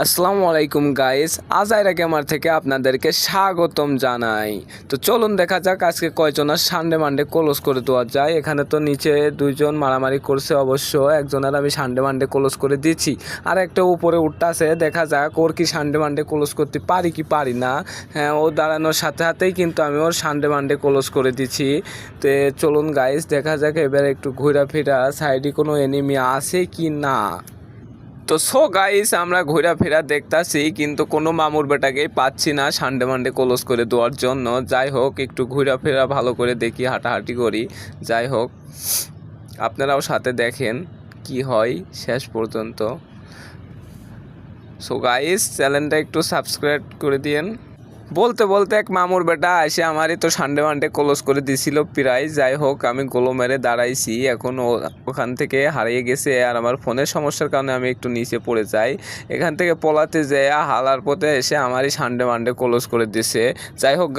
আসসালামু আলাইকুম গাইস, আজাইরা গেমার থেকে আপনাদেরকে স্বাগতম জানাই। তো চলুন দেখা যাক আজকে কয়জনের সানডে মানডে ক্লোজ করে দেওয়া যায়। এখানে তো নিচে দুইজন মারামারি করছে, অবশ্য একজনের আমি সানডে মানডে ক্লোজ করে দিচ্ছি, আর একটা উপরে উঠতে আছে। দেখা যাক ওর কি সানডে মানডে ক্লোজ করতে পারি কি পারি না। হ্যাঁ, ও দাঁড়ানোর সাথে সাথেই কিন্তু আমি ওর সানডে মানডে ক্লোজ করে দিচ্ছি। তো চলুন গাইস দেখা যাক এবার একটু ঘোরাফেরা সাইডে কোনো এনিমি আছে কি না। তো গাইস আমরা ঘোরাফেরা দেখতাছি, কিন্তু কোনো মামুর বেটাকেই পাচ্ছি না সানডে মানডে ক্লোজ করে দেওয়ার জন্য। যাই হোক, একটু ঘোরাফেরা ভালো করে দেখি, হাঁটাহাঁটি করি। যাই হোক, আপনারাও সাথে দেখেন কি হয় শেষ পর্যন্ত। গাইস চ্যানেলটা একটু সাবস্ক্রাইব করে দিয়েন। বলতে বলতে এক মামুর বেটা এসে আমারই তো সানডে মানডে ক্লোজ করে দিছিল প্রায়। যাই হোক, আমি গোলো মেরে দাঁড়াইছি, এখন ওখান থেকে হারিয়ে গেছে, আর আমার ফোনের সমস্যার কারণে আমি একটু নিচে পড়ে যাই। এখান থেকে পলাতে যেয়ে হালার পথে এসে আমারই সানডে মানডে ক্লোজ করে দিছে। যাই হোক।